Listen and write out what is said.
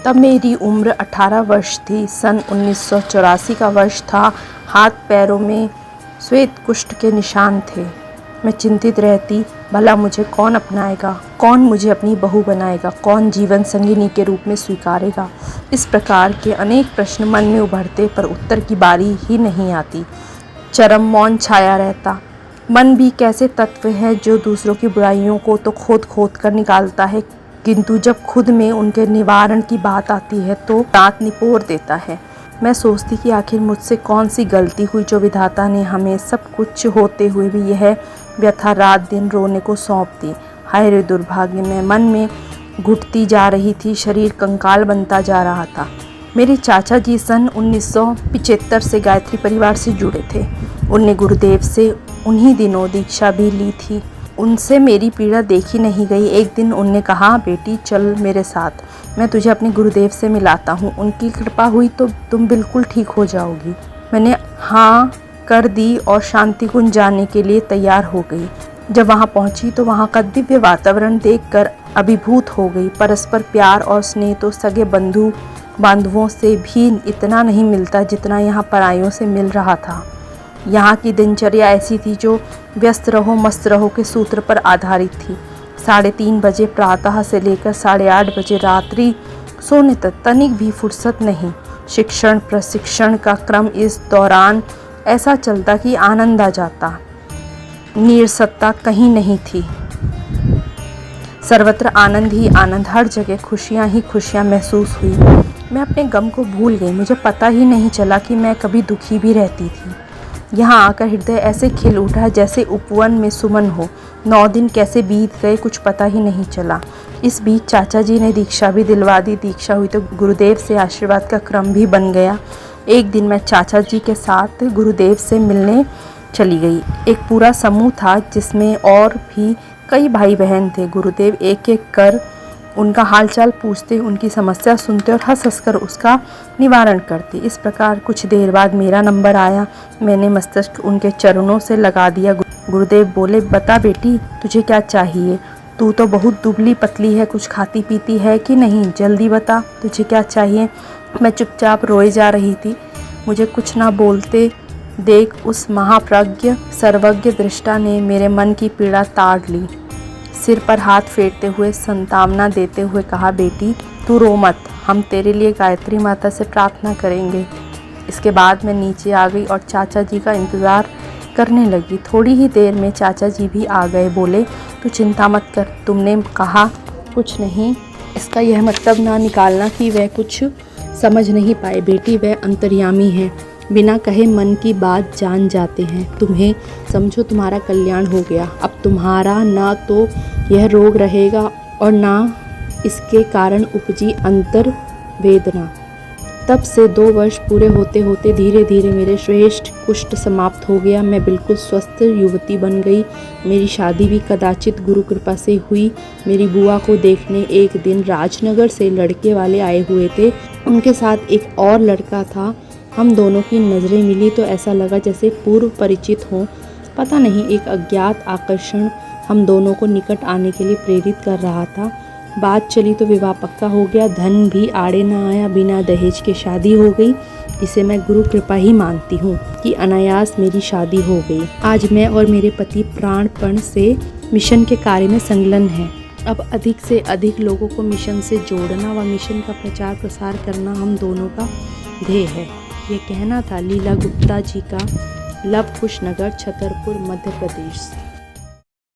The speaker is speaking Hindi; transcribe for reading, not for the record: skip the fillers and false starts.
तब मेरी उम्र 18 वर्ष थी। सन 1984 का वर्ष था। हाथ पैरों में श्वेत कुष्ठ के निशान थे। मैं चिंतित रहती, भला मुझे कौन अपनाएगा, कौन मुझे अपनी बहू बनाएगा, कौन जीवन संगिनी के रूप में स्वीकारेगा। इस प्रकार के अनेक प्रश्न मन में उभरते, पर उत्तर की बारी ही नहीं आती। चरम मौन छाया रहता। मन भी कैसे तत्व है जो दूसरों की बुराइयों को तो खोद खोद कर निकालता है, किंतु जब खुद में उनके निवारण की बात आती है तो दांत निपोर देता है। मैं सोचती कि आखिर मुझसे कौन सी गलती हुई जो विधाता ने हमें सब कुछ होते हुए भी यह व्यथा रात दिन रोने को सौंप दी। हाय रे दुर्भाग्य! मैं मन में घुटती जा रही थी, शरीर कंकाल बनता जा रहा था। मेरे चाचा जी सन 1975 से गायत्री परिवार से जुड़े थे। उनने गुरुदेव से उन्हीं दिनों दीक्षा भी ली थी। उनसे मेरी पीड़ा देखी नहीं गई। एक दिन उनने कहा, बेटी चल मेरे साथ, मैं तुझे अपने गुरुदेव से मिलाता हूँ, उनकी कृपा हुई तो तुम बिल्कुल ठीक हो जाओगी। मैंने हाँ कर दी और शांति कुंज जाने के लिए तैयार हो गई। जब वहाँ पहुँची तो वहाँ का दिव्य वातावरण देखकर अभिभूत हो गई। परस्पर प्यार और स्नेह तो सगे बंधु बांधवों से भी इतना नहीं मिलता जितना यहाँ परायों से मिल रहा था। यहाँ की दिनचर्या ऐसी थी जो व्यस्त रहो मस्त रहो के सूत्र पर आधारित थी। 3:30 बजे प्रातः से लेकर 8:30 बजे रात्रि सोने तक तनिक भी फुर्सत नहीं। शिक्षण प्रशिक्षण का क्रम इस दौरान ऐसा चलता कि आनंद आ जाता। नीरसता कहीं नहीं थी। सर्वत्र आनंद ही आनंद, हर जगह खुशियाँ ही खुशियाँ महसूस हुई। मैं अपने गम को भूल गई। मुझे पता ही नहीं चला कि मैं कभी दुखी भी रहती थी। यहाँ आकर हृदय ऐसे खिल उठा जैसे उपवन में सुमन हो। 9 दिन कैसे बीत गए कुछ पता ही नहीं चला। इस बीच चाचा जी ने दीक्षा भी दिलवा दी। दीक्षा हुई तो गुरुदेव से आशीर्वाद का क्रम भी बन गया। एक दिन मैं चाचा जी के साथ गुरुदेव से मिलने चली गई। एक पूरा समूह था जिसमें और भी कई भाई बहन थे। गुरुदेव एक एक कर उनका हालचाल पूछते, उनकी समस्या सुनते और हंस हंस कर उसका निवारण करते। इस प्रकार कुछ देर बाद मेरा नंबर आया। मैंने मस्तक उनके चरणों से लगा दिया। गुरुदेव बोले, बता बेटी तुझे क्या चाहिए? तू तो बहुत दुबली पतली है, कुछ खाती पीती है कि नहीं? जल्दी बता तुझे क्या चाहिए। मैं चुपचाप रोए जा रही थी। मुझे कुछ ना बोलते देख उस महाप्रज्ञ सर्वज्ञ दृष्टा ने मेरे मन की पीड़ा ताड़ ली। सिर पर हाथ फेरते हुए सांत्वना देते हुए कहा, बेटी तू रो मत, हम तेरे लिए गायत्री माता से प्रार्थना करेंगे। इसके बाद मैं नीचे आ गई और चाचा जी का इंतज़ार करने लगी। थोड़ी ही देर में चाचा जी भी आ गए। बोले, तू चिंता मत कर, तुमने कहा कुछ नहीं, इसका यह मतलब ना निकालना कि वह कुछ समझ नहीं पाए। बेटी वह अंतर्यामी है, बिना कहे मन की बात जान जाते हैं। तुम्हें समझो तुम्हारा कल्याण हो गया। अब तुम्हारा ना तो यह रोग रहेगा और ना इसके कारण उपजी अंतर वेदना। तब से 2 वर्ष पूरे होते होते धीरे धीरे मेरे श्रेष्ठ कुष्ठ समाप्त हो गया। मैं बिल्कुल स्वस्थ युवती बन गई। मेरी शादी भी कदाचित गुरु कृपा से हुई। मेरी बुआ को देखने एक दिन राजनगर से लड़के वाले आए हुए थे। उनके साथ एक और लड़का था। हम दोनों की नज़रें मिली तो ऐसा लगा जैसे पूर्व परिचित हों। पता नहीं, एक अज्ञात आकर्षण हम दोनों को निकट आने के लिए प्रेरित कर रहा था। बात चली तो विवाह पक्का हो गया। धन भी आड़े न आया। बिना दहेज के शादी हो गई। इसे मैं गुरु कृपा ही मानती हूँ कि अनायास मेरी शादी हो गई। आज मैं और मेरे पति प्राणपण से मिशन के कार्य में संलग्न हैं। अब अधिक से अधिक लोगों को मिशन से जोड़ना व मिशन का प्रचार प्रसार करना हम दोनों का ध्येय है। ये कहना था लीला गुप्ता जी का, लव कुश नगर, छतरपुर, मध्य प्रदेश।